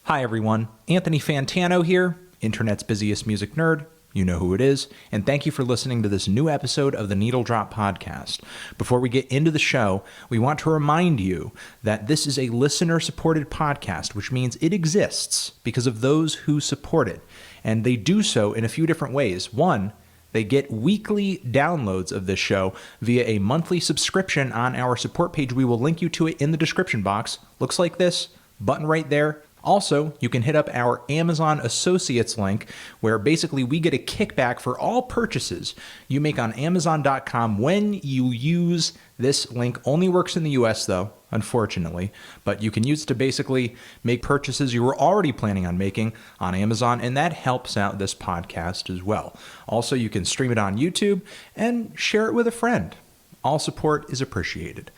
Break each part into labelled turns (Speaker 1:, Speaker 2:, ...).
Speaker 1: Hi everyone, Anthony Fantano here, internet's busiest music nerd. You know who it is, and thank you for listening to this new episode of the Needle Drop Podcast. Before we get into the show, we want to remind you that this is a listener-supported podcast, which means it exists because of those who support it, and they do so in a few different ways. One, they get weekly downloads of this show via a monthly subscription on our support page. We will link you to it in the description box. Looks like this, button right there. Also, you can hit up our Amazon Associates link, where basically we get a kickback for all purchases you make on Amazon.com when you use this link. Only works in the US though, unfortunately, but you can use it to basically make purchases you were already planning on making on Amazon, and that helps out this podcast as well. Also, you can stream it on YouTube and share it with a friend. All support is appreciated.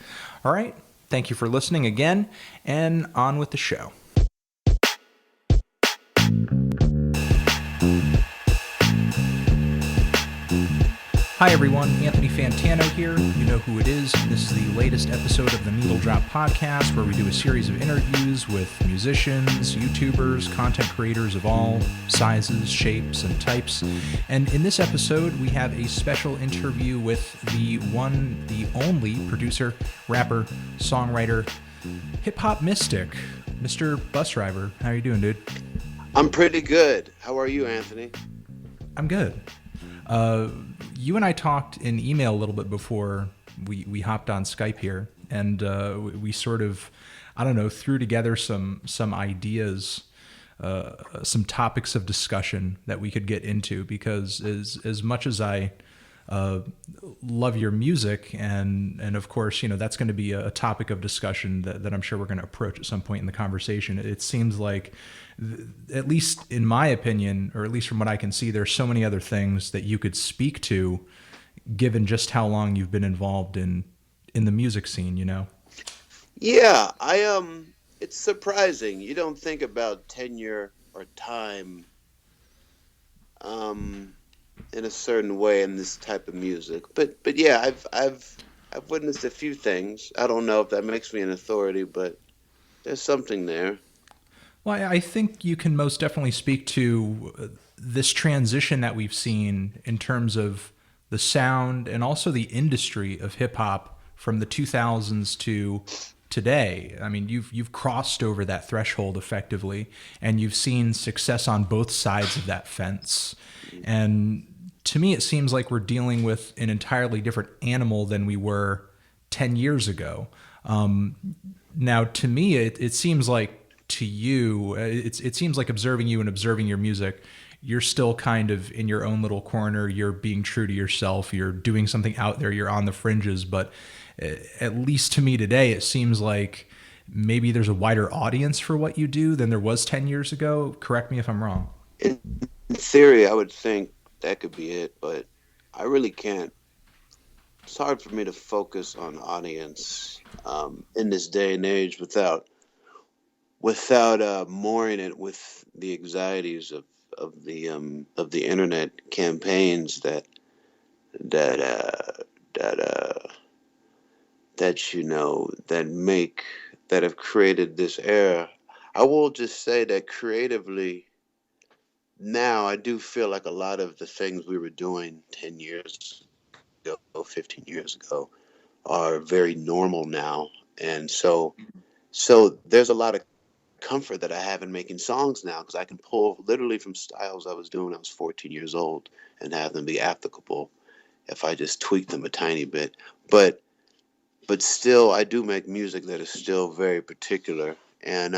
Speaker 1: All right, thank you for listening again, and on with the show. Hi everyone, Anthony Fantano here. You know who it is. This is the latest episode of the Needle Drop Podcast, where we do a series of interviews with musicians, YouTubers, content creators of all sizes, shapes, and types. And in this episode, we have a special interview with the one, the only producer, rapper, songwriter, hip-hop mystic, Mr. Busdriver. How are you doing, dude?
Speaker 2: I'm pretty good. How are you, Anthony?
Speaker 1: I'm good. You and I talked in email a little bit before we hopped on Skype here, and we sort of, I don't know, threw together some ideas, some topics of discussion that we could get into, because as much as I love your music, and of course, you know, that's going to be a topic of discussion that I'm sure we're going to approach at some point in the conversation. It seems like, at least in my opinion, or at least from what I can see, there's so many other things that you could speak to, given just how long you've been involved in the music scene, you know?
Speaker 2: Yeah, it's surprising. You don't think about tenure or time in a certain way in this type of music. But yeah, I've witnessed a few things. I don't know if that makes me an authority, but there's something there.
Speaker 1: Well, I think you can most definitely speak to this transition that we've seen in terms of the sound and also the industry of hip hop from the 2000s to today. I mean, you've crossed over that threshold effectively, and you've seen success on both sides of that fence. And to me, it seems like we're dealing with an entirely different animal than we were 10 years ago. Now, to me, it seems like, to you, it seems like observing you and observing your music, you're still kind of in your own little corner. You're being true to yourself. You're doing something out there. You're on the fringes. But at least to me today, it seems like maybe there's a wider audience for what you do than there was 10 years ago. Correct me if I'm wrong.
Speaker 2: In theory, I would think that could be it, but I really can't. It's hard for me to focus on audience in this day and age without mooring it with the anxieties of the internet campaigns that you know that have created this era. I will just say that creatively now I do feel like a lot of the things we were doing 10 years ago, 15 years ago are very normal now, and so there's a lot of comfort that I have in making songs now, because I can pull literally from styles I was doing when I was 14 years old and have them be applicable if I just tweak them a tiny bit. But still, I do make music that is still very particular, and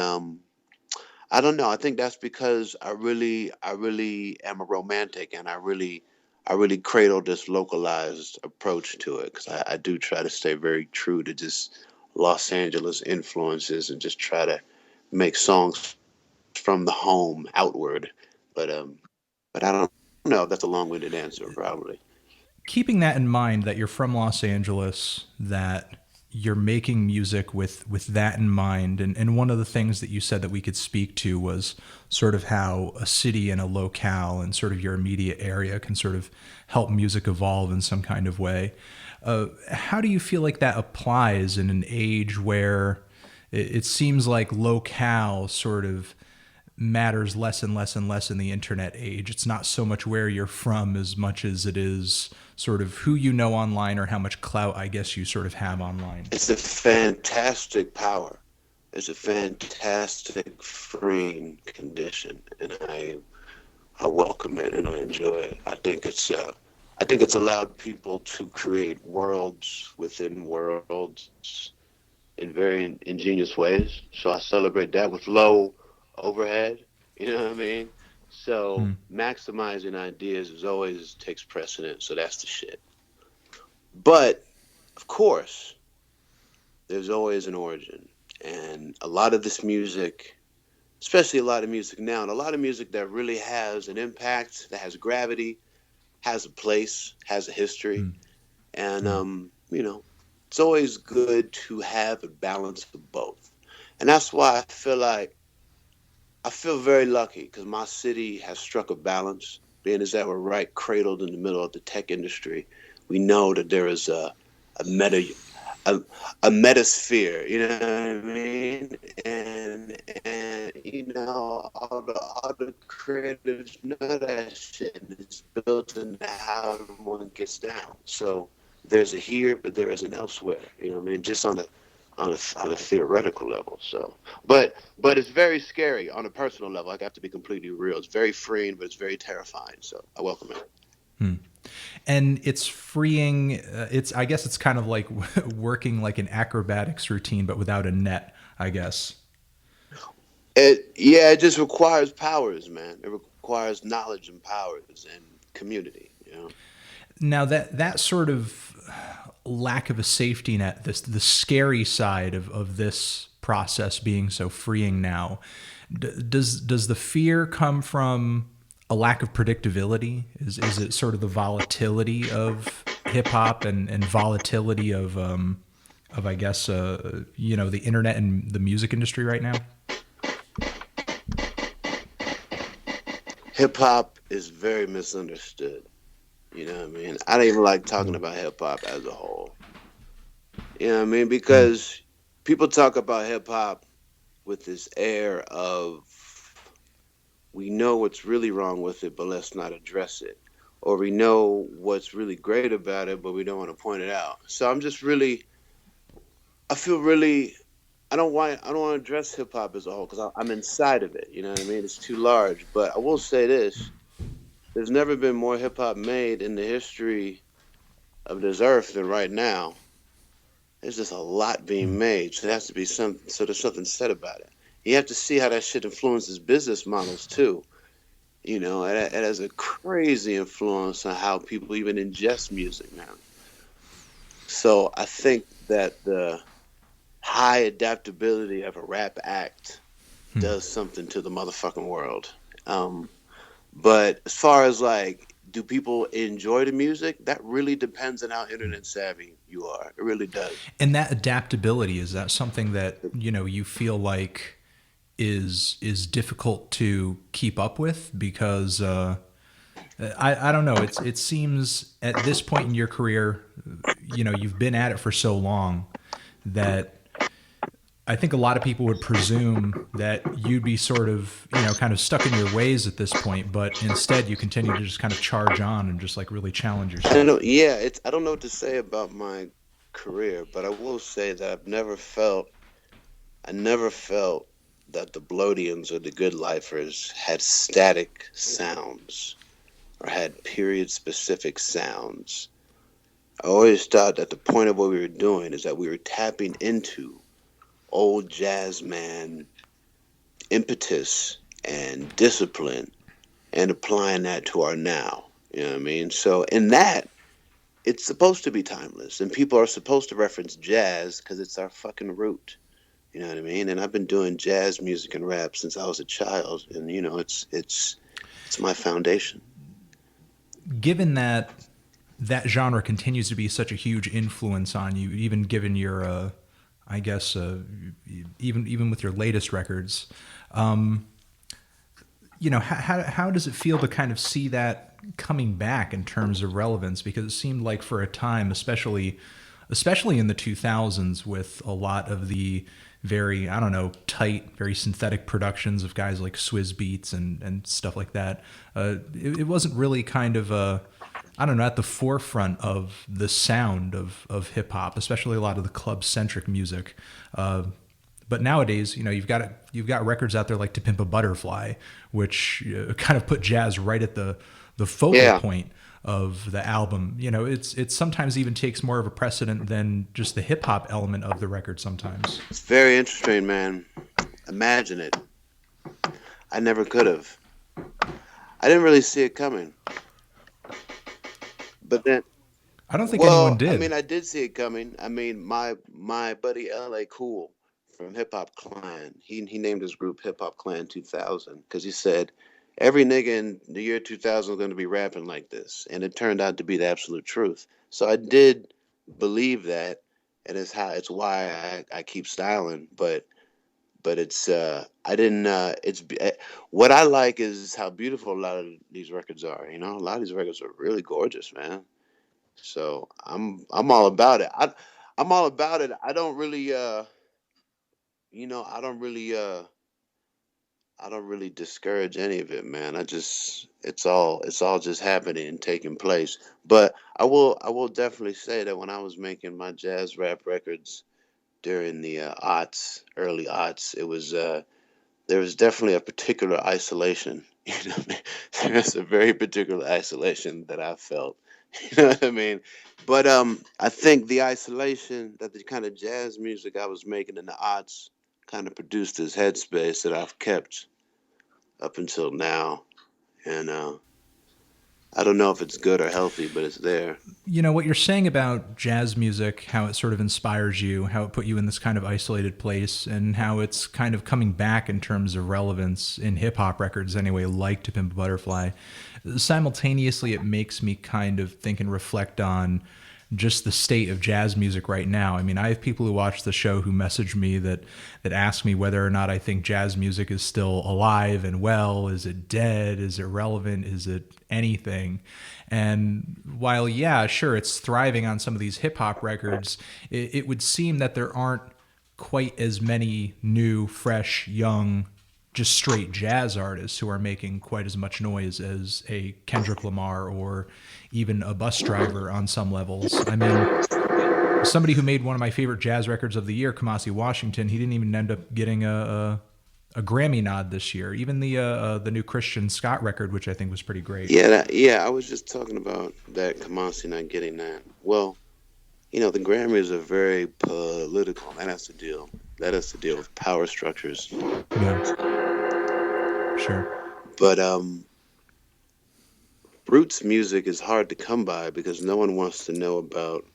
Speaker 2: I don't know. I think that's because I really am a romantic, and I really cradle this localized approach to it, because I do try to stay very true to just Los Angeles influences and just try to make songs from the home outward. But I don't know. That's a long-winded answer, probably.
Speaker 1: Keeping that in mind, that you're from Los Angeles, that you're making music with that in mind, and one of the things that you said that we could speak to was sort of how a city and a locale and sort of your immediate area can sort of help music evolve in some kind of way. How do you feel like that applies in an age where it seems like locale sort of matters less and less and less in the internet age. It's not so much where you're from as much as it is sort of who you know online or how much clout, I guess, you sort of have online.
Speaker 2: It's a fantastic power. It's a fantastic freeing condition, and I welcome it and I enjoy it. I think it's allowed people to create worlds within worlds in very ingenious ways. So I celebrate that with low overhead. You know what I mean? So maximizing ideas is always takes precedence. So that's the shit. But of course, there's always an origin, and a lot of this music, especially a lot of music now, and a lot of music that really has an impact, that has gravity, has a place, has a history, and you know, it's always good to have a balance of both. And that's why I feel very lucky, because my city has struck a balance, being as that we're right cradled in the middle of the tech industry. We know that there is a meta a metasphere, you know what I mean? And you know, all the creatives know that shit, and it's built into how everyone gets down. So there's a here, but there is an elsewhere. You know what I mean? Just on a theoretical level. So, but it's very scary on a personal level. I have to be completely real. It's very freeing, but it's very terrifying. So I welcome it.
Speaker 1: And it's freeing. I guess it's kind of like working like an acrobatics routine, but without a net, I guess.
Speaker 2: It just requires powers, man. It requires knowledge and powers and community, you know.
Speaker 1: Now that sort of lack of a safety net, the scary side of this process being so freeing now, does the fear come from a lack of predictability? Is it sort of the volatility of hip hop and volatility of I guess you know, the internet and the music industry right now?
Speaker 2: Hip hop is very misunderstood. You know what I mean? I don't even like talking about hip hop as a whole. You know what I mean? Because people talk about hip hop with this air of, we know what's really wrong with it, but let's not address it. Or we know what's really great about it, but we don't want to point it out. So I'm just really, I feel really, I don't want to address hip hop as a whole, because I'm inside of it. You know what I mean? It's too large. But I will say this: there's never been more hip hop made in the history of this earth than right now. There's just a lot being made, so there has to be so there's something said about it. You have to see how that shit influences business models too. You know, it has a crazy influence on how people even ingest music now. So I think that the high adaptability of a rap act does something to the motherfucking world. But as far as like, do people enjoy the music? That really depends on how internet savvy you are. It really does.
Speaker 1: And that adaptability, is that something that, you know, you feel like is difficult to keep up with? Because I don't know. It seems at this point in your career, you know, you've been at it for so long that I think a lot of people would presume that you'd be sort of, you know, kind of stuck in your ways at this point, but instead you continue to just kind of charge on and just like really challenge yourself.
Speaker 2: I don't know what to say about my career, but I will say that I never felt that the Bloatians or the Good Lifers had static sounds or had period specific sounds. I always thought that the point of what we were doing is that we were tapping into old jazz man impetus and discipline and applying that to our now. You know what I mean? So in that, it's supposed to be timeless, and people are supposed to reference jazz because it's our fucking root. You know what I mean? And I've been doing jazz music and rap since I was a child, and you know, it's my foundation.
Speaker 1: Given that genre continues to be such a huge influence on you, even given your I guess even with your latest records, you know, how does it feel to kind of see that coming back in terms of relevance? Because it seemed like for a time, especially especially in the 2000s with a lot of the very, I don't know, tight, very synthetic productions of guys like Swizz Beatz and stuff like that. It wasn't really kind of I don't know, at the forefront of the sound of hip hop, especially a lot of the club centric music. But nowadays, you've got records out there like To Pimp a Butterfly, which kind of put jazz right at the focal point of the album. It's sometimes even takes more of a precedent than just the hip hop element of the record sometimes.
Speaker 2: It's very interesting, man. Imagine it. I never could have. I didn't really see it coming. But then,
Speaker 1: I don't think anyone did.
Speaker 2: I mean, I did see it coming. I mean, my buddy L.A. Cool from Hip Hop Clan, he named his group Hip Hop Clan 2000 because he said every nigga in the year 2000 is going to be rapping like this, and it turned out to be the absolute truth. So I did believe that, and it's why I keep styling. But it's I didn't. It's what I like is how beautiful a lot of these records are. A lot of these records are really gorgeous, man. So I'm all about it. I'm all about it. I don't really I don't really discourage any of it, man. It's all just happening and taking place. But I will definitely say that when I was making my jazz rap records during the early aughts, it was there was definitely a particular isolation. What I mean? There's a very particular isolation that I felt. You know what I mean? But I think the isolation that the kind of jazz music I was making in the aughts kind of produced this headspace that I've kept up until now. And I don't know if it's good or healthy, but it's there.
Speaker 1: What you're saying about jazz music, how it sort of inspires you, how it put you in this kind of isolated place, and how it's kind of coming back in terms of relevance in hip hop records anyway, like To Pimp a Butterfly. Simultaneously, it makes me kind of think and reflect on just the state of jazz music right now. I mean, I have people who watch the show who message me that ask me whether or not I think jazz music is still alive and well. Is it dead? Is it relevant? Is it anything? And while, yeah, sure, it's thriving on some of these hip hop records, it would seem that there aren't quite as many new, fresh, young, just straight jazz artists who are making quite as much noise as a Kendrick Lamar or even a Busdriver on some levels. I mean, somebody who made one of my favorite jazz records of the year, Kamasi Washington, he didn't even end up getting a Grammy nod this year. Even the new Christian Scott record, which I think was pretty great.
Speaker 2: Yeah, I was just talking about that Kamasi not getting that. Well, the Grammys are very political. That has to deal with power structures.
Speaker 1: Yeah. Sure.
Speaker 2: But roots music is hard to come by because no one wants to know about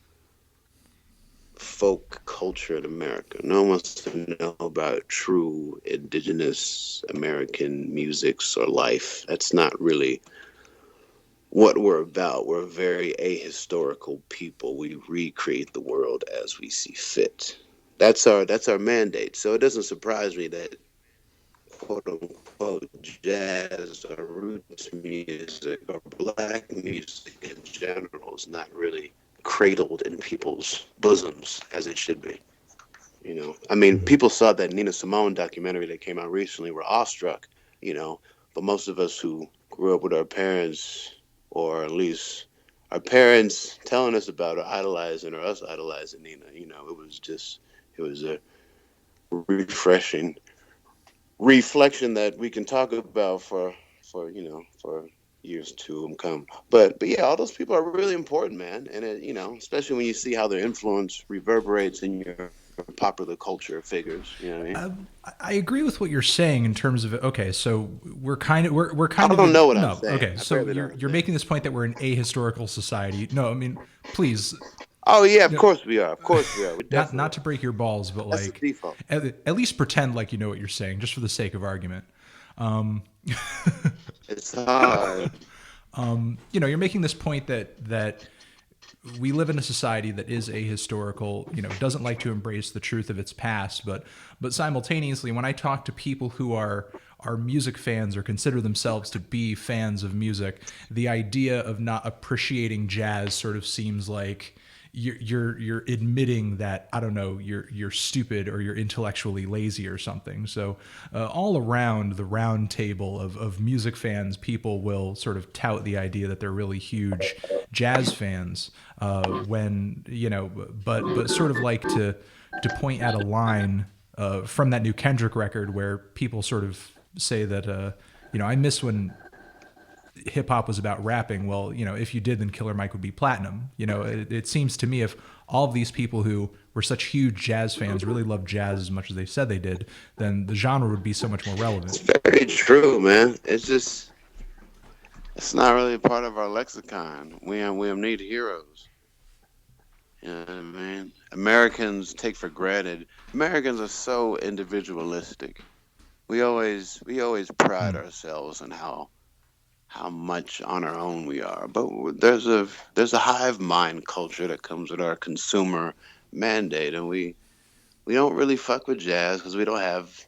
Speaker 2: folk culture in America. No one wants to know about true indigenous American musics or life. That's not really what we're about. We're a very ahistorical people. We recreate the world as we see fit. That's our mandate. So it doesn't surprise me that quote unquote jazz or roots music or black music in general is not really cradled in people's bosoms as it should be. I mean, people saw that Nina Simone documentary that came out recently, were awestruck, but most of us who grew up with our parents, or at least our parents telling us about her, idolizing or us idolizing Nina, it was a refreshing reflection that we can talk about for years to come. But yeah, all those people are really important, man. And especially when you see how their influence reverberates in your popular culture figures. You know what I mean?
Speaker 1: I agree with what you're saying in terms of, okay, so we're kind of
Speaker 2: I don't know what I'm saying.
Speaker 1: Okay, so you're making this point that we're an ahistorical society. No, I mean, please.
Speaker 2: Oh yeah, of course we are. Of course we are.
Speaker 1: Not to break your balls, but
Speaker 2: that's
Speaker 1: like
Speaker 2: the default.
Speaker 1: At least pretend like you know what you're saying, just for the sake of argument.
Speaker 2: It's hard.
Speaker 1: You're making this point that we live in a society that is ahistorical, doesn't like to embrace the truth of its past, but simultaneously, when I talk to people who are music fans or consider themselves to be fans of music, the idea of not appreciating jazz sort of seems like you're admitting that, I don't know, you're stupid or you're intellectually lazy or something. So all around the round table of music fans, people will sort of tout the idea that they're really huge jazz fans, when, you know, but sort of like to point at a line from that new Kendrick record where people sort of say that, you know, I miss when hip hop was about rapping. Well, you know, if you did, then Killer Mike would be platinum. You know, it seems to me if all of these people who were such huge jazz fans really loved jazz as much as they said they did, then the genre would be so much more relevant.
Speaker 2: It's very true, man. It's not really a part of our lexicon. We need heroes. You know what I mean? Americans take for granted. Americans are so individualistic. We always pride ourselves on how much on our own we are. But there's a hive mind culture that comes with our consumer mandate, and we don't really fuck with jazz because we don't have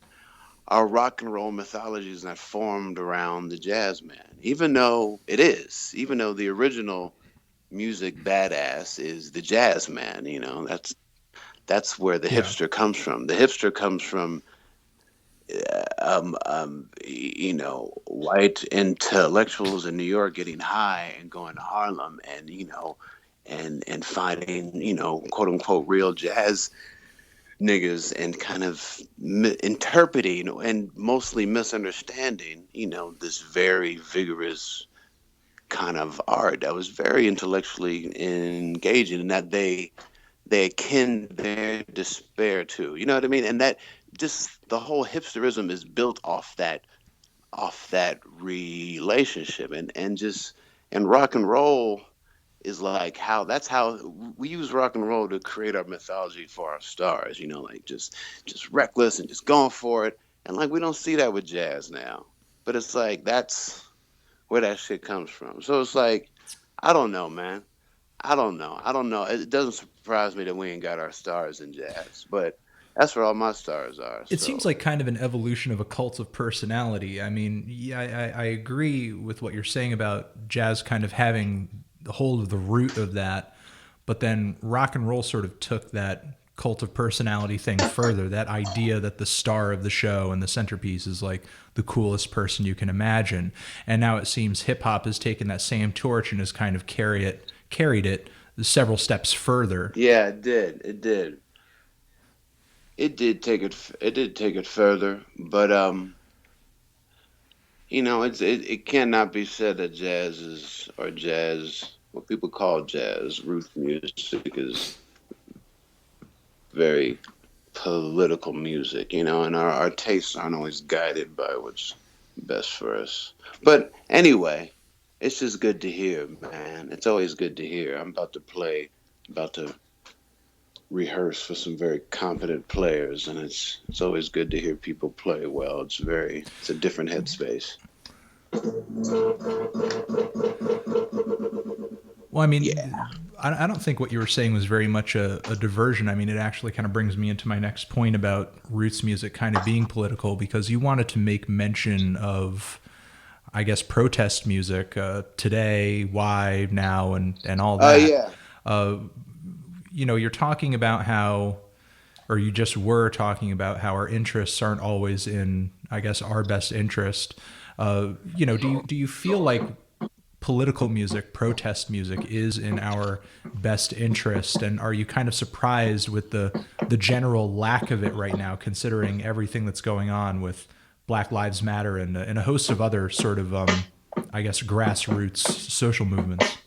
Speaker 2: our rock and roll mythology is not formed around the jazz man. Even though the original music badass is the jazz man, you know, that's where the
Speaker 1: Yeah.
Speaker 2: hipster comes from. The hipster comes from you know, white intellectuals in New York getting high and going to Harlem and, you know, and finding, you know, quote unquote real jazz niggas and kind of interpreting and mostly misunderstanding, you know, this very vigorous kind of art that was very intellectually engaging and that they akin their despair to, you know what I mean? And that just the whole hipsterism is built off that relationship and rock and roll is like how we use rock and roll to create our mythology for our stars, you know, like just reckless and just going for it. And like we don't see that with jazz now. But it's like that's where that shit comes from. So it's like, I don't know, man. I don't know. It doesn't surprise me that we ain't got our stars in jazz, but that's where all my stars are.
Speaker 1: It seems
Speaker 2: So
Speaker 1: like kind of an evolution of a cult of personality. I mean, yeah, I agree with what you're saying about jazz kind of having the hold of the root of that, but then rock and roll sort of took that cult of personality thing further. That idea that the star of the show and the centerpiece is like the coolest person you can imagine, and now it seems hip hop has taken that same torch and has kind of carried it several steps further.
Speaker 2: yeah, it did. It did take it further, but you know, it cannot be said that jazz, what people call jazz, roots music is very political music, you know, and our tastes aren't always guided by what's best for us. But anyway, it's just good to hear, man. It's always good to hear. About to rehearse for some very competent players, and it's always good to hear people play well. It's a different headspace.
Speaker 1: Well, I
Speaker 2: Yeah.
Speaker 1: mean, I don't think what you were saying was very much a diversion. I mean, it actually kind of brings me into my next point about roots music kind of being political, because you wanted to make mention of, I guess, protest music, today, why, now, and all that.
Speaker 2: Yeah.
Speaker 1: Uh, you know, you're talking about how, or you just were talking about how our interests aren't always in, I guess, our best interest. You know, do you feel like political music, protest music, is in our best interest? And are you kind of surprised with the general lack of it right now, considering everything that's going on with Black Lives Matter and a host of other sort of, I guess, grassroots social movements?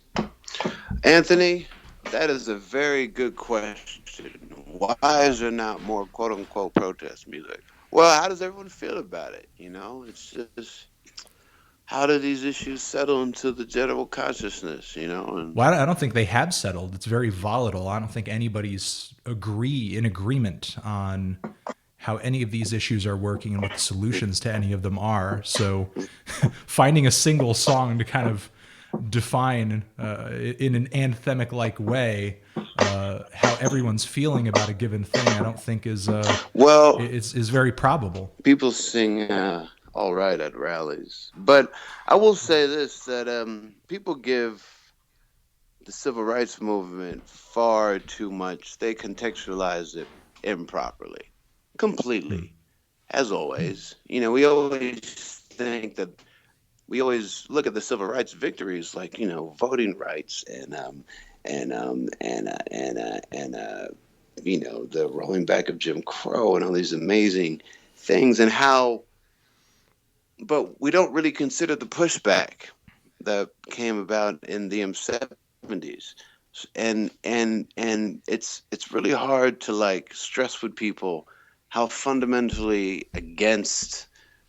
Speaker 2: Anthony, that is a very good question. Why is there not more quote unquote protest music? Well, how does everyone feel about it? You know, it's just how do these issues settle into the general consciousness, you know? And
Speaker 1: Well, I don't think they have settled. It's very volatile. I don't think anybody's in agreement on how any of these issues are working and what the solutions to any of them are. So finding a single song to kind of define, in an anthemic like way, how everyone's feeling about a given thing, I don't think
Speaker 2: well,
Speaker 1: is very probable.
Speaker 2: people sing all right at rallies, but I will say this that people give the civil rights movement far too much. They contextualize it improperly, completely, as always. We always think that we always look at the civil rights victories like voting rights and the rolling back of Jim Crow and all these amazing things and how, but we don't really consider the pushback that came about in the 70s. And it's really hard to like stress with people how fundamentally against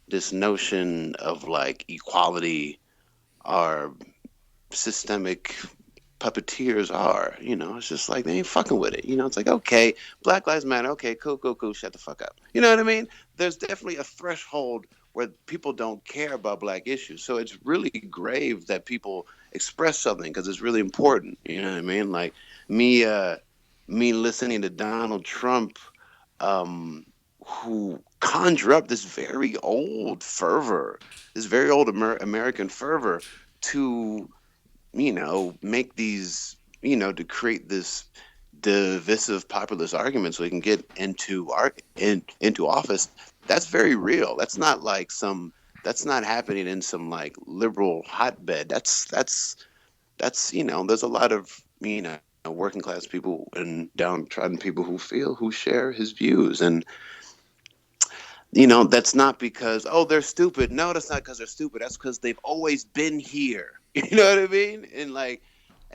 Speaker 2: this notion of like equality our systemic puppeteers are. It's just like they ain't fucking with it. It's like, okay, Black Lives Matter, okay, cool, shut the fuck up. You know what I mean? There's definitely a threshold where people don't care about black issues. So it's really grave that people express something because it's really important. You know what I mean? Like me listening to Donald Trump, who conjure up this very old fervor, this very old American fervor to make these, to create this divisive populist argument so he can get into office. That's very real. That's not like that's not happening in some like liberal hotbed. There's a lot of, working class people and downtrodden people who share his views. And that's not because, oh, they're stupid. No, that's not because they're stupid. That's because they've always been here. You know what I mean? And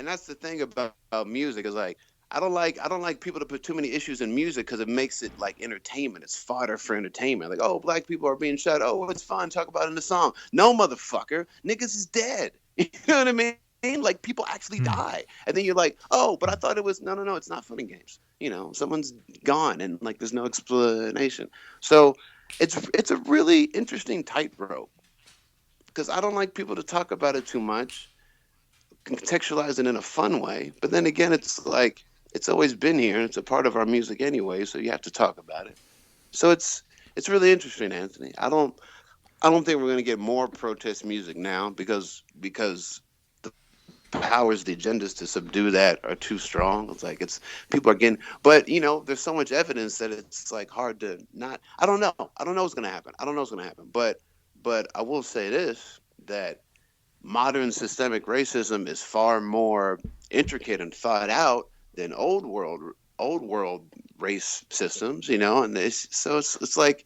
Speaker 2: that's the thing about music is like, I don't like people to put too many issues in music because it makes it like entertainment. It's fodder for entertainment. Like, oh, black people are being shot. Oh, it's fine. Talk about it in the song. No, motherfucker. Niggas is dead. You know what I mean? Like people actually die. And then you're like, oh, but I thought it was, no, it's not fun and games. Someone's gone and like there's no explanation. So it's a really interesting tightrope because I don't like people to talk about it too much, contextualize it in a fun way. But then again, it's like it's always been here and it's a part of our music anyway, so you have to talk about it. So it's really interesting, Anthony. I don't think we're going to get more protest music now because the powers, the agendas to subdue that are too strong. It's like people are getting, but there's so much evidence that it's like hard to not. I don't know what's going to happen. But I will say this, that modern systemic racism is far more intricate and thought out than old world race systems, and it's like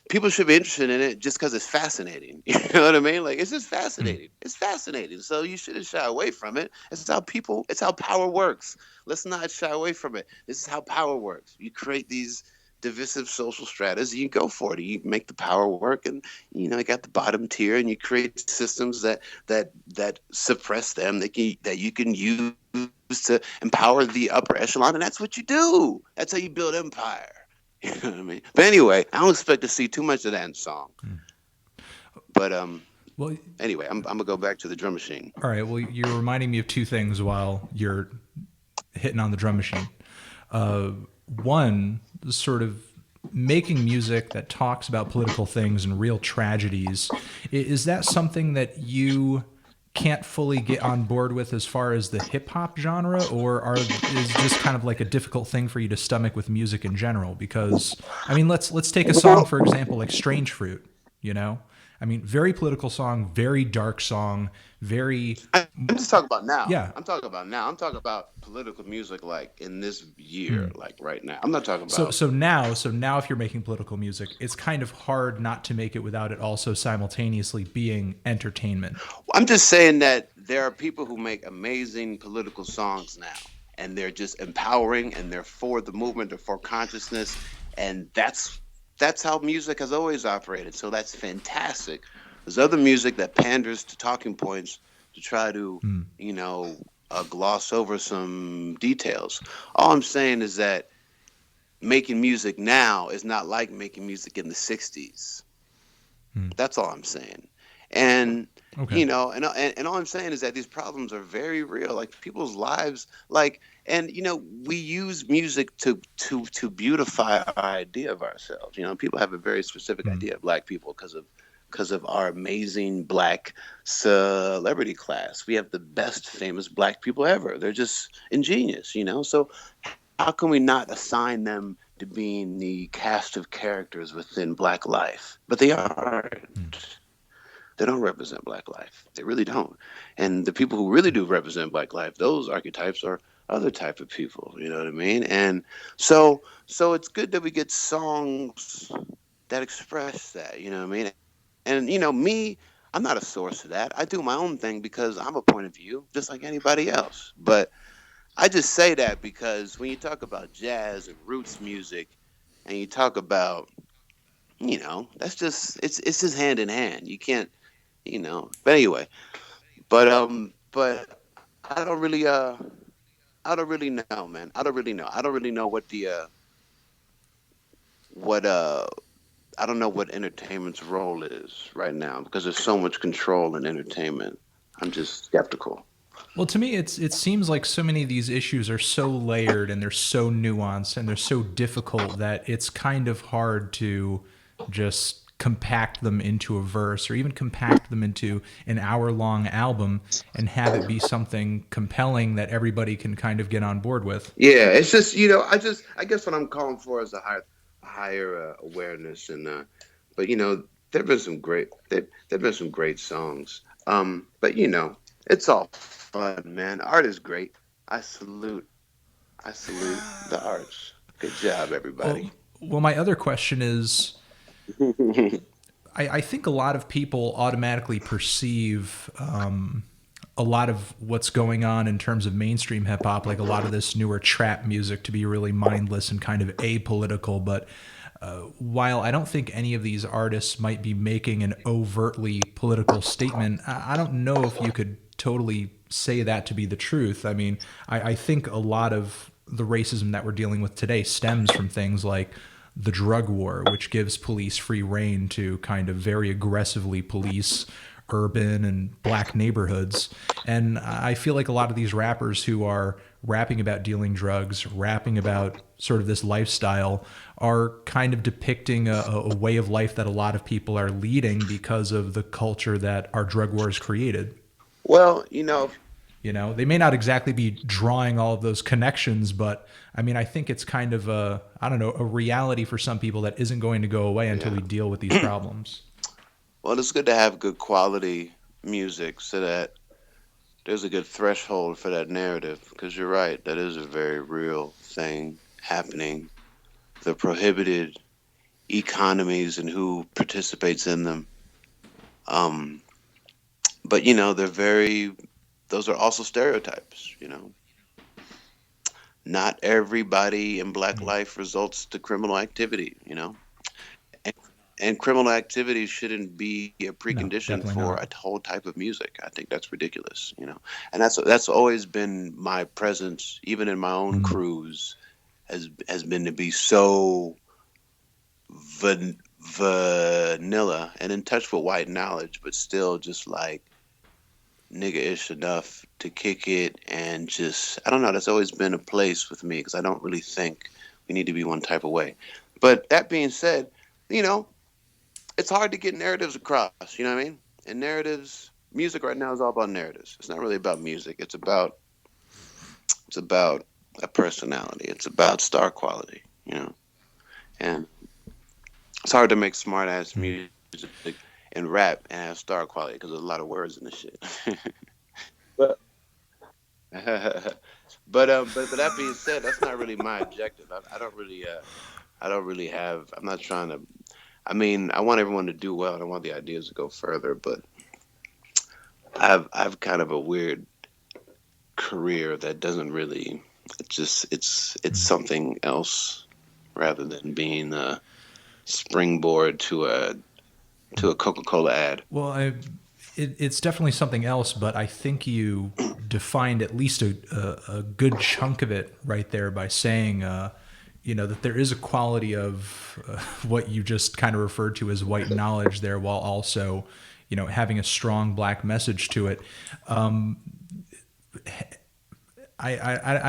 Speaker 2: people should be interested in it just because it's fascinating. You know what I mean? Like, it's just fascinating. It's fascinating. So you shouldn't shy away from it. It's how power works. Let's not shy away from it. This is how power works. You create these divisive social stratas, you go for it. You make the power work, and you got the bottom tier, and you create systems that suppress them, that you can use to empower the upper echelon, and that's what you do. That's how you build empire. You know what I mean? But anyway, I don't expect to see too much of that in song. But
Speaker 1: Well,
Speaker 2: anyway, I'm gonna go back to the drum machine.
Speaker 1: all right. Well, you're reminding me of two things while you're hitting on the drum machine. One, sort of making music that talks about political things and real tragedies. Is that something that you can't fully get on board with as far as the hip hop genre, or is just kind of like a difficult thing for you to stomach with music in general? Because I mean, let's take a song for example, like Strange Fruit. I mean, very political song, very dark song, very.
Speaker 2: I'm just talking about now.
Speaker 1: Yeah.
Speaker 2: I'm talking about now. I'm talking about political music like in this year, like right now. I'm not talking about.
Speaker 1: So now, if you're making political music, it's kind of hard not to make it without it also simultaneously being entertainment.
Speaker 2: I'm just saying that there are people who make amazing political songs now, and they're just empowering, and they're for the movement, they're for consciousness, and that's how music has always operated. So that's fantastic. There's other music that panders to talking points to try to, gloss over some details. All I'm saying is that making music now is not like making music in the 60s. That's all I'm saying. And,
Speaker 1: Okay.
Speaker 2: and all I'm saying is that these problems are very real. Like people's lives, and we use music to beautify our idea of ourselves. People have a very specific idea of black people because because of our amazing black celebrity class. We have the best famous black people ever. They're just ingenious, you know? So how can we not assign them to being the cast of characters within black life? But they aren't. They don't represent black life. They really don't. And the people who really do represent black life, those archetypes are other type of people. You know what I mean? And so it's good that we get songs that express that. You know what I mean? And me, I'm not a source of that. I do my own thing because I'm a point of view, just like anybody else. But I just say that because when you talk about jazz and roots music, and you talk about, that's just it's just hand in hand. You can't, But anyway, but I don't really know, man. I don't really know. I don't really know what I don't know what entertainment's role is right now because there's so much control in entertainment. I'm just skeptical.
Speaker 1: Well, to me, it seems like so many of these issues are so layered and they're so nuanced and they're so difficult that it's kind of hard to just compact them into a verse or even compact them into an hour-long album and have it be something compelling that everybody can kind of get on board with.
Speaker 2: Yeah, it's just I guess what I'm calling for is a higher awareness but there've been some great songs. But it's all fun, man. Art is great. I salute the arts. Good job, everybody.
Speaker 1: Well, my other question is, I think a lot of people automatically perceive a lot of what's going on in terms of mainstream hip hop, like a lot of this newer trap music, to be really mindless and kind of apolitical. But while I don't think any of these artists might be making an overtly political statement, I don't know if you could totally say that to be the truth. I mean, I think a lot of the racism that we're dealing with today stems from things like the drug war, which gives police free rein to kind of very aggressively police urban and black neighborhoods. And I feel like a lot of these rappers who are rapping about dealing drugs, rapping about sort of this lifestyle, are kind of depicting a way of life that a lot of people are leading because of the culture that our drug wars created.
Speaker 2: Well,
Speaker 1: they may not exactly be drawing all of those connections, but I mean, I think it's kind of a reality for some people that isn't going to go away until we deal with these problems.
Speaker 2: Well, it's good to have good quality music so that there's a good threshold for that narrative. Because you're right, that is a very real thing happening. The prohibited economies and who participates in them. But those are also stereotypes. Not everybody in black life results to criminal activity. And criminal activity shouldn't be a precondition for a whole type of music. I think that's ridiculous. And that's always been my presence, even in my own crews, has been to be so vanilla and in touch with white knowledge, but still just like nigga-ish enough to kick it. And just, I don't know, that's always been a place with me because I don't really think we need to be one type of way. But that being said, it's hard to get narratives across, you know what I mean? And music right now is all about narratives. It's not really about music. It's about a personality. It's about star quality, And it's hard to make smart ass music and rap and have star quality because there's a lot of words in the shit. but that being said, that's not really my objective. I don't really have. I'm not trying to. I mean, I want everyone to do well, and I want the ideas to go further. But I've kind of a weird career that doesn't really. It's something else rather than being a springboard to a Coca-Cola ad.
Speaker 1: Well, it's definitely something else, but I think you defined at least a good chunk of it right there by saying, that there is a quality of what you just kind of referred to as white knowledge there, while also, having a strong black message to it. I'm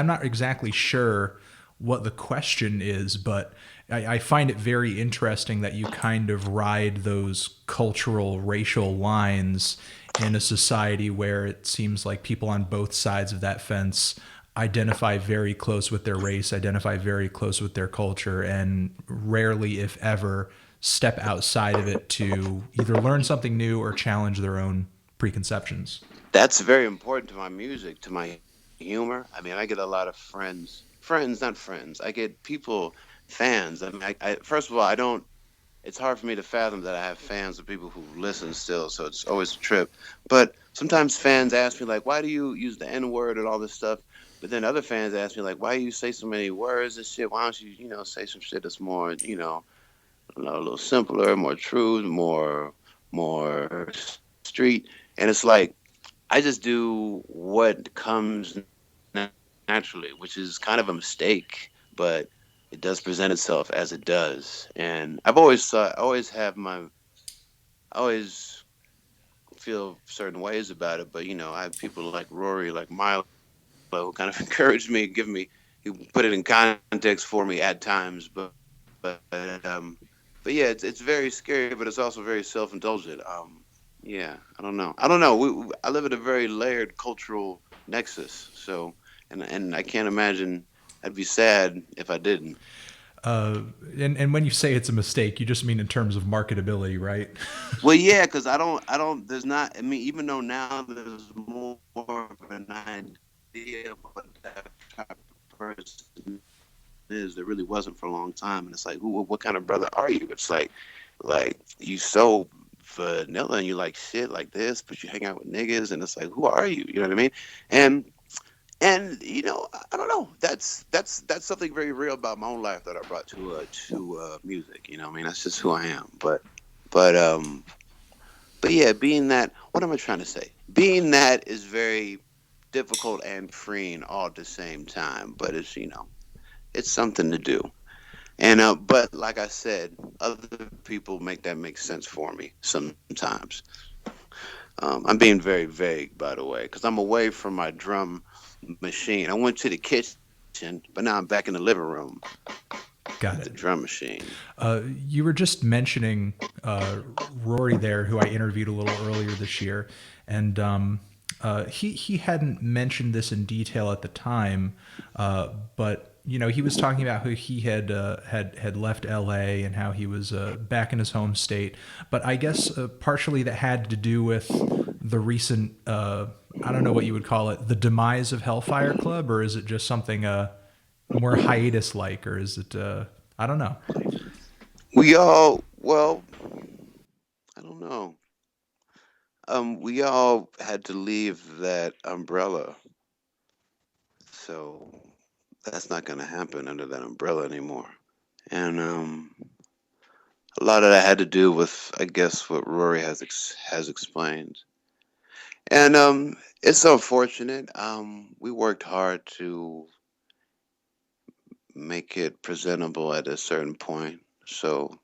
Speaker 1: not exactly sure what the question is, but I find it very interesting that you kind of ride those cultural, racial lines in a society where it seems like people on both sides of that fence identify very close with their race, identify very close with their culture, and rarely, if ever, step outside of it to either learn something new or challenge their own preconceptions.
Speaker 2: That's very important to my music, to my humor. I mean, I get a lot of friends, not friends. I get people, fans. I mean, first of all, I don't. It's hard for me to fathom that I have fans of people who listen still, so it's always a trip. But sometimes fans ask me like, "Why do you use the N word and all this stuff?" But then other fans ask me like, "Why do you say so many words and shit? Why don't you, say some shit that's more, a little simpler, more true, more street?" And it's like I just do what comes naturally, which is kind of a mistake, but it does present itself as it does. And I've always thought, I always feel certain ways about it, but I have people like Rory, like Milo, who kind of encouraged me, he put it in context for me at times, but, um, but yeah, it's very scary, but it's also very self-indulgent. Yeah, I don't know. I don't know. I live in a very layered cultural nexus, so and I can't imagine. I'd be sad if I didn't.
Speaker 1: And when you say it's a mistake, you just mean in terms of marketability, right?
Speaker 2: Well, yeah, because I don't. There's not. I mean, even though now there's more of an idea of what that type of person is, there really wasn't for a long time, and it's like, what kind of brother are you? It's like you so vanilla and you like shit like this, but you hang out with niggas, and it's like, who are you? You know what I mean? And I don't know. That's something very real about my own life that I brought to music. You know, what I mean, that's just who I am. But but yeah, being that, what am I trying to say? Being that is very difficult and freeing all at the same time. But it's something to do. And but like I said, other people make sense for me sometimes. I'm being very vague, by the way, because I'm away from my drum machine. I went to the kitchen, but now I'm back in the living room
Speaker 1: Got
Speaker 2: with the
Speaker 1: it.
Speaker 2: drum machine.
Speaker 1: You were just mentioning Rory there, who I interviewed a little earlier this year, and he hadn't mentioned this in detail at the time, but he was talking about how he had left L.A. and how he was back in his home state. But I guess partially that had to do with the recent I don't know what you would call it, the demise of Hellfire Club, or is it just something more hiatus like, or is it I don't know.
Speaker 2: Well, I don't know. We all had to leave that umbrella, so that's not going to happen under that umbrella anymore. And a lot of that had to do with, I guess, what Rory has explained. And it's unfortunate. We worked hard to make it presentable at a certain point. So,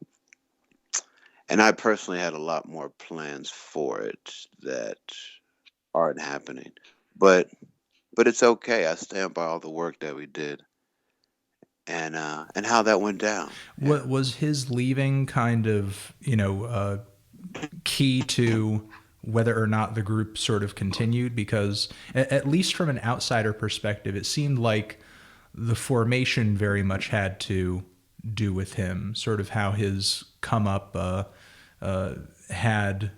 Speaker 2: and I personally had a lot more plans for it that aren't happening. But it's okay. I stand by all the work that we did and how that went down. Yeah.
Speaker 1: What was his leaving kind of key to whether or not the group sort of continued? Because at least from an outsider perspective, it seemed like the formation very much had to do with him, sort of how his come up had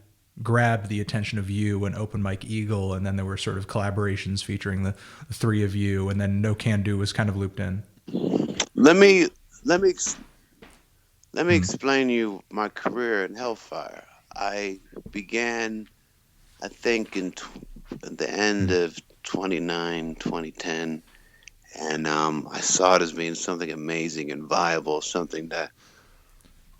Speaker 1: grabbed the attention of you and Open Mike Eagle, and then there were sort of collaborations featuring the three of you, and then No Can Do was kind of looped in.
Speaker 2: Let me let me ex- let me explain you my career in Hellfire. I began, I think, at the end of 2010, and I saw it as being something amazing and viable, something that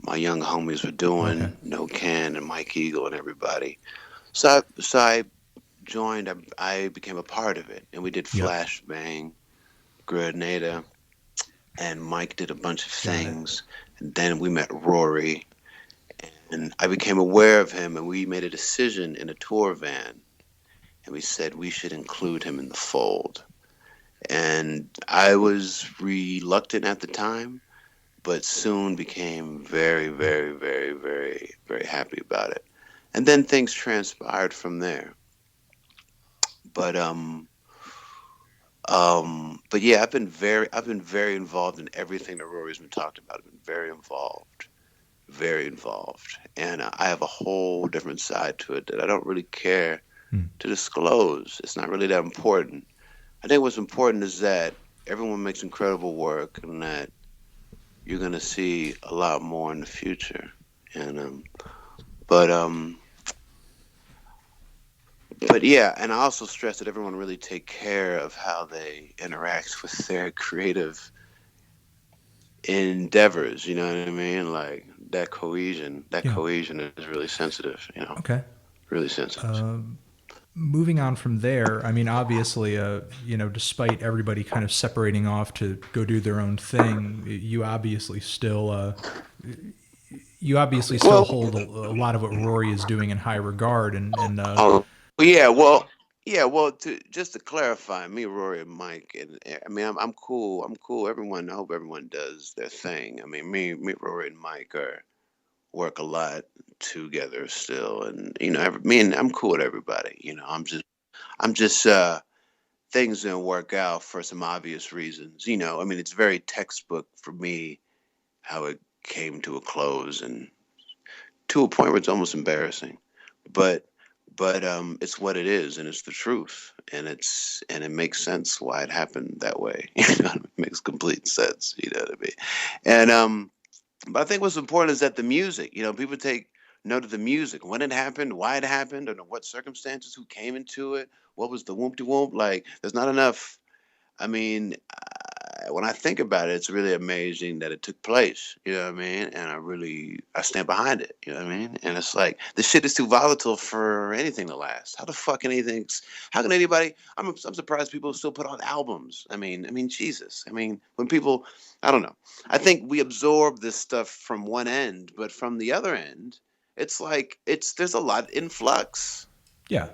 Speaker 2: my young homies were
Speaker 1: Okay.
Speaker 2: doing, No Can and Mike Eagle and everybody. So I joined. I became a part of it, and we did
Speaker 1: Yep.
Speaker 2: Flashbang, Grenada, and Mike did a bunch of
Speaker 1: Got it.
Speaker 2: things. And then we met Rory, and I became aware of him, and we made a decision in a tour van, and we said we should include him in the fold. And I was reluctant at the time, but soon became very, very, very, very, very happy about it. And then things transpired from there. But but yeah, I've been very involved in everything that Rory's been talked about. I've been very involved, and I have a whole different side to it that I don't really care
Speaker 1: Hmm.
Speaker 2: to disclose. It's not really that important. I think what's important is that everyone makes incredible work, and that you're gonna see a lot more in the future. And but but yeah, and I also stress that everyone really take care of how they interact with their creative endeavors. You know what I mean? Like that
Speaker 1: Yeah.
Speaker 2: cohesion is really sensitive.
Speaker 1: Okay.
Speaker 2: Really sensitive.
Speaker 1: Moving on from there, I mean, obviously, despite everybody kind of separating off to go do their own thing, you obviously still
Speaker 2: Well,
Speaker 1: hold a lot of what Rory is doing in high regard, and
Speaker 2: oh, yeah, well, yeah, well, just to clarify, me, Rory, and Mike, and I mean, I'm cool. I'm cool. Everyone, I hope everyone does their thing. I mean, me, Rory, and Mike are work a lot together still, and I'm cool with everybody. I'm just things didn't work out for some obvious reasons. I mean, it's very textbook for me how it came to a close, and to a point where it's almost embarrassing. But it's what it is, and it's the truth, and it makes sense why it happened that way. It makes complete sense. You know what I mean? And but I think what's important is that the music. People take note of the music, when it happened, why it happened, under what circumstances, who came into it, what was the whoop de whoop. Like, there's not enough. I mean, when I think about it, it's really amazing that it took place. You know what I mean? And I stand behind it. You know what I mean? And it's like this shit is too volatile for anything to last. How the fuck can anything? How can anybody? I'm surprised people still put out albums. I mean, Jesus. I mean, when people, I don't know. I think we absorb this stuff from one end, but from the other end, it's like there's a lot in flux.
Speaker 1: yeah.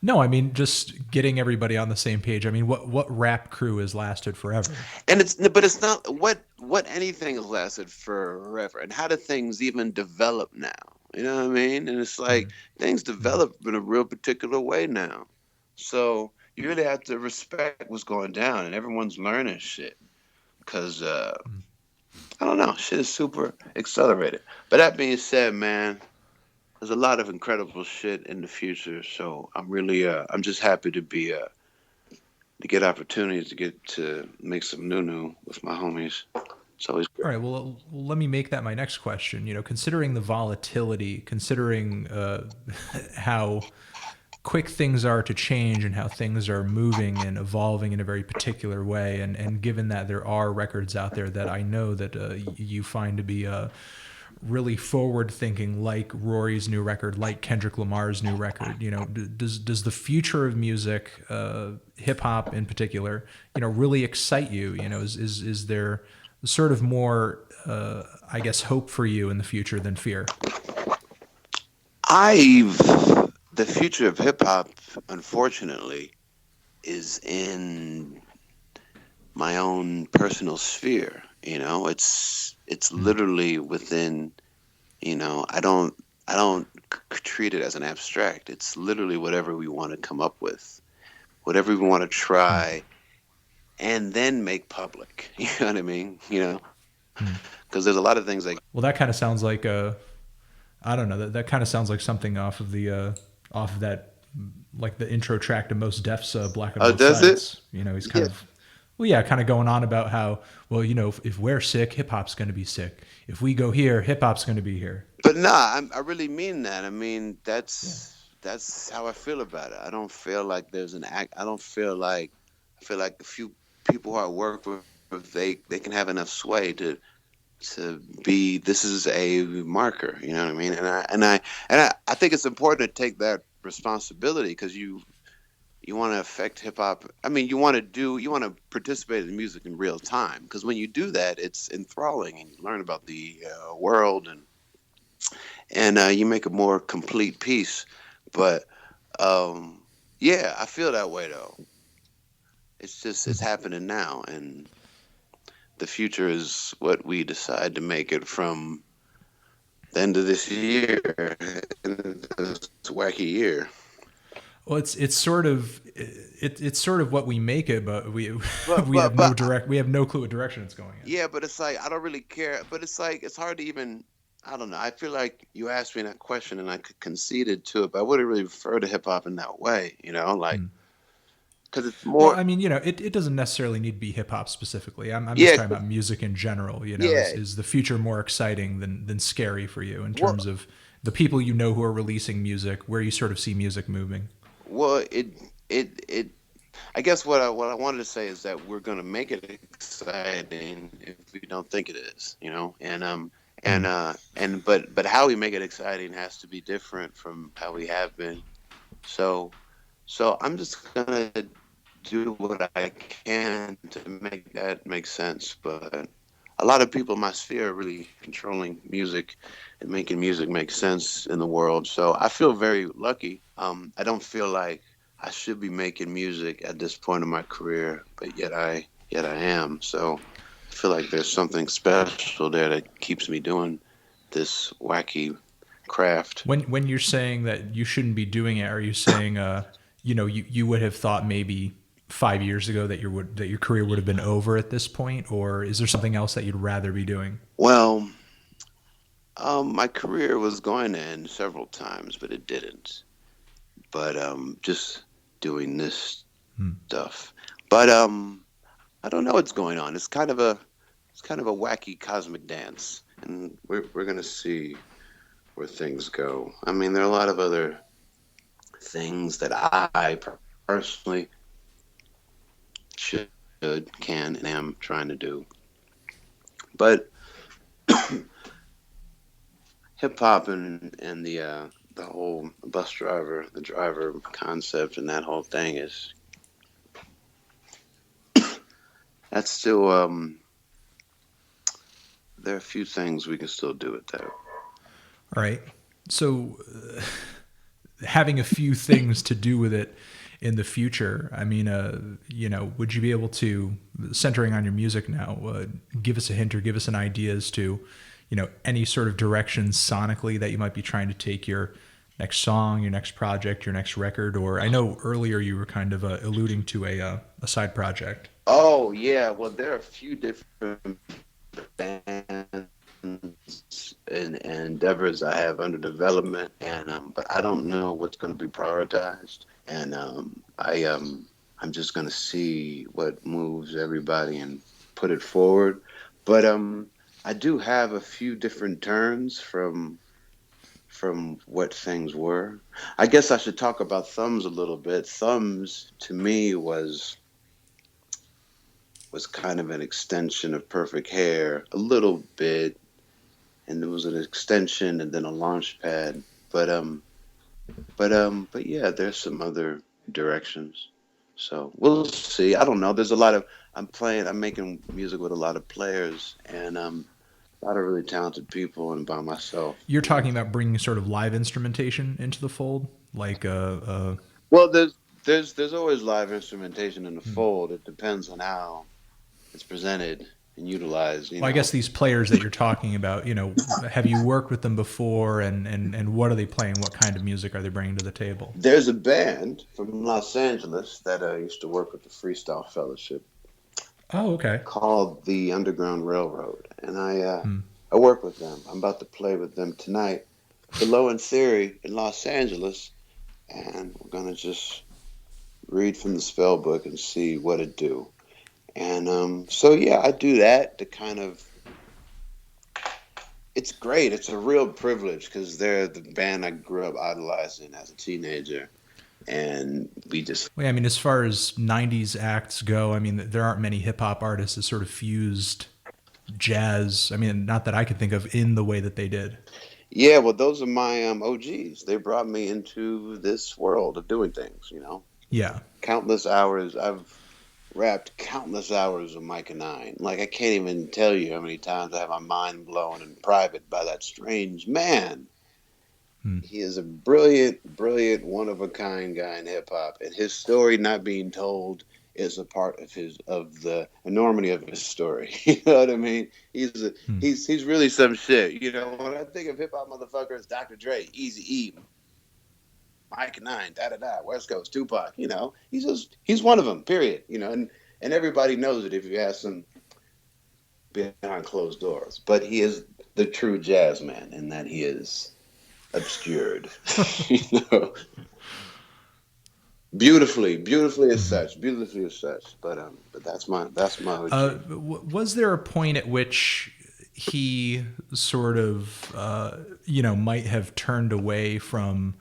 Speaker 1: No, I mean, just getting everybody on the same page. I mean, what rap crew has lasted forever?
Speaker 2: And it's not what anything has lasted forever, and how do things even develop now? You know what I mean? And it's
Speaker 1: Mm-hmm.
Speaker 2: like things develop in a real particular way now. So you really have to respect what's going down, and everyone's learning shit because I don't know, shit is super accelerated. But that being said, man, there's a lot of incredible shit in the future. So I'm just happy to get opportunities to get to make some new with my homies. It's always
Speaker 1: All
Speaker 2: great.
Speaker 1: right. Well, let me make that my next question. Considering the volatility, considering how quick things are to change and how things are moving and evolving in a very particular way, and given that there are records out there that I know that you find to be really forward thinking, like Rory's new record, like Kendrick Lamar's new record. Does the future of music, hip hop in particular, really excite you? Is there sort of more, I guess, hope for you in the future than fear?
Speaker 2: I've The future of hip hop, unfortunately, is in my own personal sphere. It's
Speaker 1: Mm.
Speaker 2: literally within. I don't treat it as an abstract. It's literally whatever we want to come up with, whatever we want to
Speaker 1: Mm.
Speaker 2: try, and then make public. You know what I mean?
Speaker 1: Mm.
Speaker 2: Because there's a lot of things like,
Speaker 1: Well, that kind of sounds like I don't know. That kind of sounds like something off of that, like the intro track to Most Def's Black on Both
Speaker 2: does it?
Speaker 1: Sides. He's kind
Speaker 2: Yeah.
Speaker 1: of, well, yeah, kind of going on about how, well, if we're sick, hip hop's going to be sick. If we go here, hip hop's going to be here.
Speaker 2: But nah, I really mean that. I mean,
Speaker 1: Yeah.
Speaker 2: that's how I feel about it. I don't feel like there's an act. I feel like a few people who I work with, they can have enough sway to be. This is a marker. You know what I mean? And I think it's important to take that responsibility because you want to affect hip hop. I mean, you want to participate in music in real time because when you do that, it's enthralling and you learn about the world, and you make a more complete piece. But yeah, I feel that way though. It's just it's
Speaker 1: Mhm.
Speaker 2: happening now, the future is what we decide to make it from the end of this year, and this wacky year.
Speaker 1: Well, it's sort of what we make it, but we
Speaker 2: But
Speaker 1: we have
Speaker 2: but
Speaker 1: no
Speaker 2: but
Speaker 1: direct we have no clue what direction it's going in.
Speaker 2: yeah, but it's like I don't really care. But it's like it's hard to even. I don't know. I feel like you asked me that question and I conceded to it, but I wouldn't really refer to hip hop in that way, like because it's
Speaker 1: Well,
Speaker 2: more.
Speaker 1: I mean, it doesn't necessarily need to be hip hop specifically. I'm just
Speaker 2: Yeah,
Speaker 1: talking about music in general.
Speaker 2: yeah.
Speaker 1: Is the future more exciting than scary for you in
Speaker 2: Well,
Speaker 1: terms of the people who are releasing music, where you sort of see music moving?
Speaker 2: well, it. I guess what I wanted to say is that we're gonna make it exciting if we don't think it is,
Speaker 1: Hmm.
Speaker 2: but how we make it exciting has to be different from how we have been. So so I'm just gonna do what I can to make that make sense. But a lot of people in my sphere are really controlling music and making music make sense in the world. So I feel very lucky. I don't feel like I should be making music at this point in my career, but yet I am. So I feel like there's something special there that keeps me doing this wacky craft.
Speaker 1: When you're saying that you shouldn't be doing it, are you saying you would have thought maybe 5 years ago that your career would have been over at this point, or is there something else that you'd rather be doing?
Speaker 2: Well, my career was going to end several times, but it didn't. But just doing this
Speaker 1: Hmm.
Speaker 2: stuff. But I don't know what's going on. It's kind of a wacky cosmic dance, and we're gonna see where things go. I mean, there are a lot of other things that I personally should, can, and am trying to do, but hip hop and the whole the driver concept, and that whole thing is that's still there are a few things we can still do with that.
Speaker 1: All right. So, having a few things to do with it in the future, I mean, would you be able to, centering on your music now, give us a hint or give us an idea as to, any sort of direction sonically that you might be trying to take your next song, your next project, your next record? Or I know earlier you were kind of alluding to a side project.
Speaker 2: Oh yeah, well there are a few different bands and endeavors I have under development, and but I don't know what's going to be prioritized, and I'm just going to see what moves everybody and put it forward. But I do have a few different turns from what things were. I guess I should talk about Thumbs a little bit. Thumbs to me was kind of an extension of Perfect Hair, a little bit, and it was an extension and then a launch pad. But yeah, there's some other directions. So we'll see. I don't know. There's a lot of I'm making music with a lot of players and a lot of really talented people and by myself.
Speaker 1: You're talking about bringing sort of live instrumentation into the fold, like
Speaker 2: Well, there's always live instrumentation in the fold. It depends on how it's presented and utilized.
Speaker 1: well, I guess these players that you're talking about, have you worked with them before, and what are they playing? What kind of music are they bringing to the table?
Speaker 2: There's a band from Los Angeles that I used to work with the Freestyle Fellowship
Speaker 1: Oh, okay.
Speaker 2: called the Underground Railroad, and
Speaker 1: Hmm.
Speaker 2: I work with them. I'm about to play with them tonight, below in theory in Los Angeles, and we're gonna just read from the spell book and see what it do. And so yeah, I do that to kind of. It's great. It's a real privilege because they're the band I grew up idolizing as a teenager, and we just.
Speaker 1: Well, yeah, I mean, as far as '90s acts go, I mean, there aren't many hip hop artists that sort of fused jazz. I mean, not that I could think of in the way that they did.
Speaker 2: Yeah, well, those are my OGs. They brought me into this world of doing things.
Speaker 1: Yeah.
Speaker 2: Countless hours. I've rapped countless hours of Micah Nine. Like I can't even tell you how many times I have my mind blown in private by that strange man.
Speaker 1: Hmm.
Speaker 2: He is a brilliant, brilliant, one of a kind guy in hip hop, and his story not being told is a part of the enormity of his story. You know what I mean? He's really some shit. You know, when I think of hip hop motherfuckers, Dr. Dre, Easy E, Mike Nine, da da da, West Coast, Tupac. You know, he's one of them. Period. You know, and everybody knows it if you ask them behind closed doors. But he is the true jazz man in that he is obscured. You know, beautifully as such, beautifully as such. But that's my OG.
Speaker 1: Was there a point at which he sort of, might have turned away from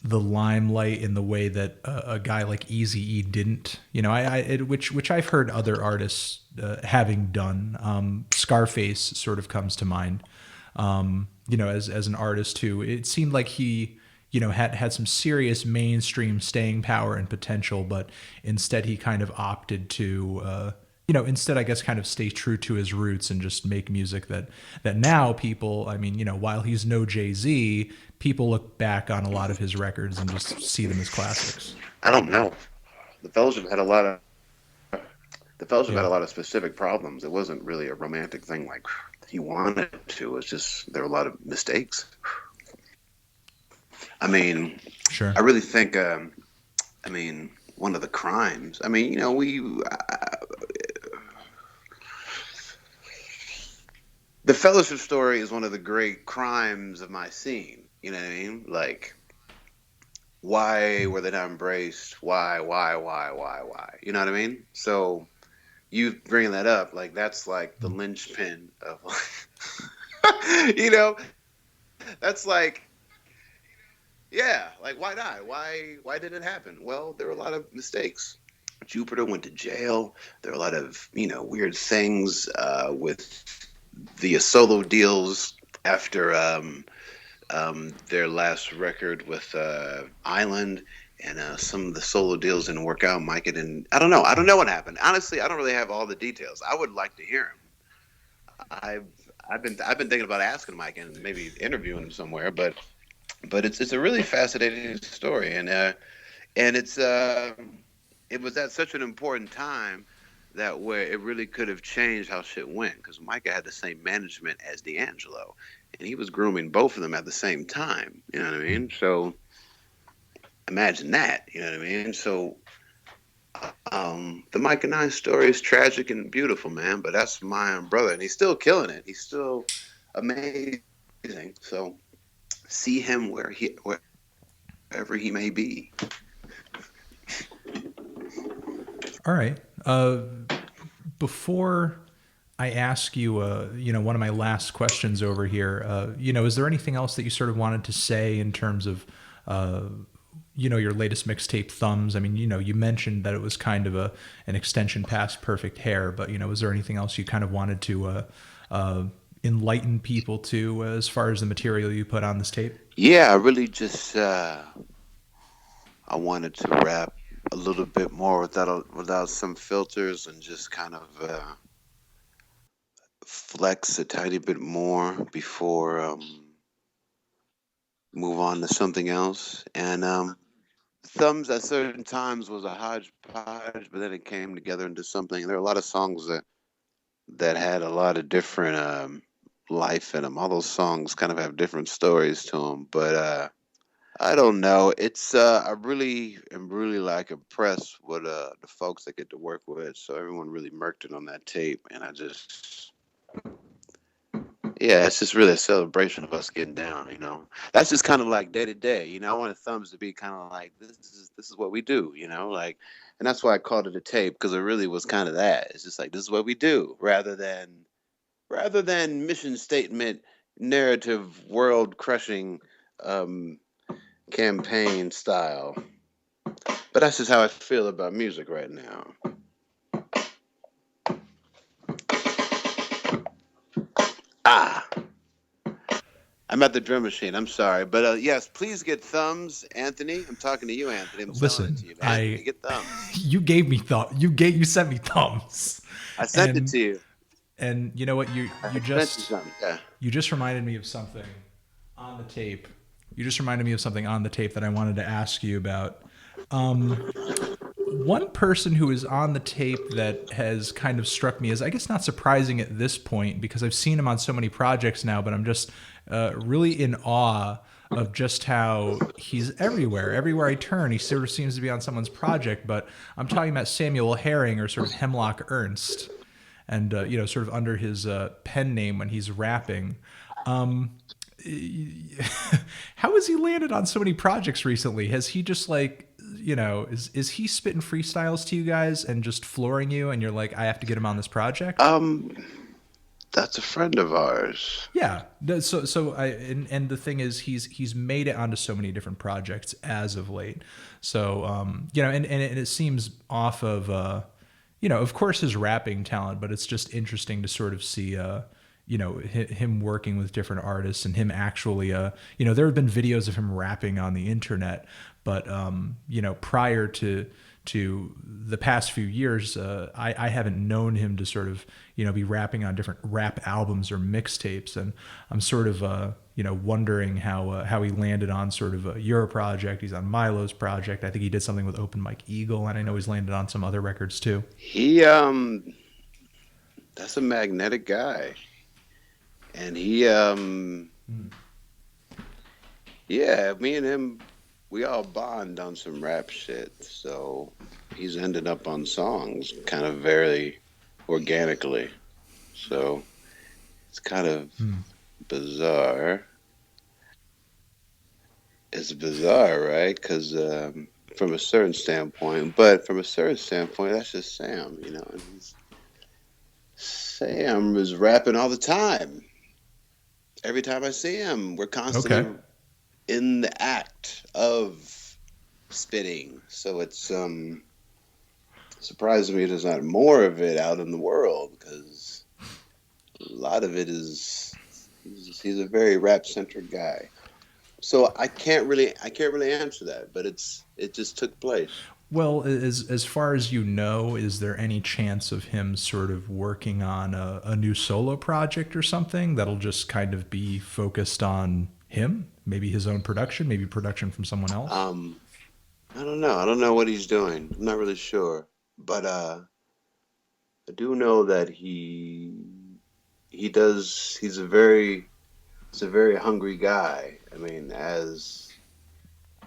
Speaker 1: the limelight in the way that a guy like Eazy-E didn't? You know, which I've heard other artists having done. Scarface sort of comes to mind. As an artist who it seemed like he, had some serious mainstream staying power and potential, but instead he kind of opted to, instead I guess kind of stay true to his roots and just make music that now people, I mean, while he's no Jay-Z, people look back on a lot of his records and just see them as classics.
Speaker 2: I don't know. The Fellowship had a lot of had a lot of specific problems. It wasn't really a romantic thing like he wanted to. It's just there were a lot of mistakes. I mean,
Speaker 1: sure.
Speaker 2: I really think. One of the crimes. I mean, the Fellowship story is one of the great crimes of my scene. You know what I mean? Like, why were they not embraced? Why? You know what I mean? So, you bringing that up, like, that's like the linchpin of, that's like, yeah, like, why not? Why did it happen? Well, there were a lot of mistakes. Jupiter went to jail. There were a lot of, weird things with the solo deals after their last record with Island, and some of the solo deals didn't work out. Mike didn't. I don't know what happened. Honestly, I don't really have all the details. I would like to hear him. I've been thinking about asking Mike and maybe interviewing him somewhere, but it's a really fascinating story, and it's it was at such an important time that where it really could have changed how shit went, because Micah had the same management as D'Angelo, and he was grooming both of them at the same time. You know what I mean? So imagine that. You know what I mean? So the Micah 9 story is tragic and beautiful, man. But that's my brother, and he's still killing it. He's still amazing. So see him wherever he may be.
Speaker 1: All right. Before I ask you, one of my last questions over here, is there anything else that you sort of wanted to say in terms of, your latest mixtape, Thumbs? I mean, you mentioned that it was kind of an extension past Perfect Hair, but, was there anything else you kind of wanted to enlighten people to as far as the material you put on this tape?
Speaker 2: Yeah, I really just, I wanted to rap a little bit more without some filters, and just kind of flex a tiny bit more before move on to something else. And Thumbs at certain times was a hodgepodge, but then it came together into something. There are a lot of songs that had a lot of different life in them. All those songs kind of have different stories to them, but I don't know. It's I really am like impressed with the folks that get to work with. So everyone really murked it on that tape, and it's just really a celebration of us getting down. That's just kind of like day to day. I wanted Thumbs to be kind of like this is what we do. Like, and that's why I called it a tape, because it really was kind of that. It's just like, this is what we do, rather than mission statement, narrative, world crushing. Campaign style. But that's just how I feel about music right now. I'm at the drum machine. I'm sorry. But yes, please get Thumbs, Anthony. I'm talking to you, Anthony. I'm selling it to you, man. Get Thumbs.
Speaker 1: You gave me you sent me Thumbs.
Speaker 2: I sent it to you.
Speaker 1: And you know what? You just reminded me of something on the tape. You just reminded me of something on the tape that I wanted to ask you about. One person who is on the tape that has kind of struck me as, I guess, not surprising at this point because I've seen him on so many projects now, but I'm just really in awe of just how he's everywhere. Everywhere I turn, he sort of seems to be on someone's project. But I'm talking about Samuel Herring, or sort of Hemlock Ernst, and sort of under his pen name when he's rapping. How has he landed on so many projects recently? Has he just like, is he spitting freestyles to you guys and just flooring you and you're like, I have to get him on this project?
Speaker 2: That's a friend of ours.
Speaker 1: Yeah. And the thing is, he's made it onto so many different projects as of late. So, and it seems off of, of course his rapping talent, but it's just interesting to sort of see, him working with different artists and him actually, there have been videos of him rapping on the internet, but, prior to the past few years, I haven't known him to sort of, be rapping on different rap albums or mixtapes. And I'm sort of, wondering how he landed on sort of your project. He's on Milo's project. I think he did something with Open Mike Eagle, and I know he's landed on some other records too.
Speaker 2: That's a magnetic guy. And he, yeah, me and him, we all bond on some rap shit. So he's ended up on songs kind of very organically. So it's kind of bizarre. It's bizarre, right? Because from a certain standpoint, that's just Sam, And Sam is rapping all the time. Every time I see him, we're constantly in the act of spitting. So it's surprises me there's not more of it out in the world, because a lot of it is he's a very rap centric guy. So I can't really answer that, but it just took place.
Speaker 1: Well, as far as you know, is there any chance of him sort of working on a new solo project or something that'll just kind of be focused on him? Maybe his own production, maybe production from someone else?
Speaker 2: I don't know. I don't know what he's doing. I'm not really sure. But I do know that he's a very hungry guy. I mean, as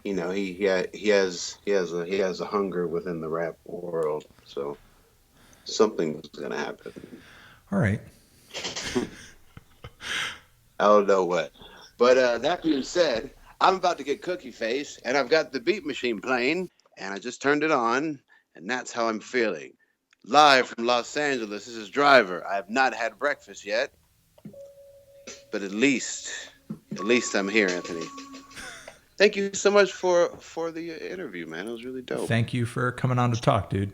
Speaker 2: he has a hunger within the rap world. So something's gonna happen.
Speaker 1: All right.
Speaker 2: I don't know what. But that being said, I'm about to get cookie face, and I've got the beat machine playing, and I just turned it on, and that's how I'm feeling. Live from Los Angeles, this is Driver. I have not had breakfast yet, but at least I'm here, Anthony. Thank you so much for the interview, man. It was really dope.
Speaker 1: Thank you for coming on to talk, dude.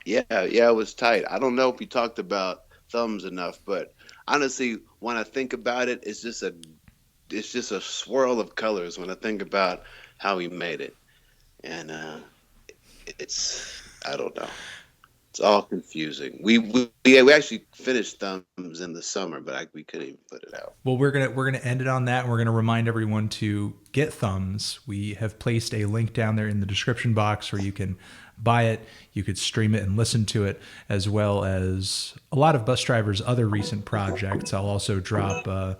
Speaker 2: Yeah, it was tight. I don't know if we talked about thumbs enough, but honestly, when I think about it, it's just a swirl of colors when I think about how he made it. And I don't know. It's all confusing. We actually finished Thumbs in the summer, but we couldn't even put it out.
Speaker 1: Well, we're gonna end it on that, and we're gonna remind everyone to get Thumbs. We have placed a link down there in the description box where you can buy it. You could stream it and listen to it, as well as a lot of Busdriver's other recent projects. I'll also drop a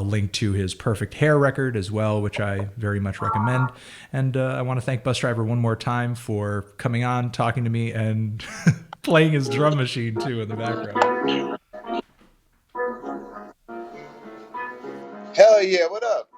Speaker 1: link to his Perfect Hair record as well, which I very much recommend. And I want to thank Busdriver one more time for coming on, talking to me, and playing his drum machine too in the background.
Speaker 2: Hell yeah, what up?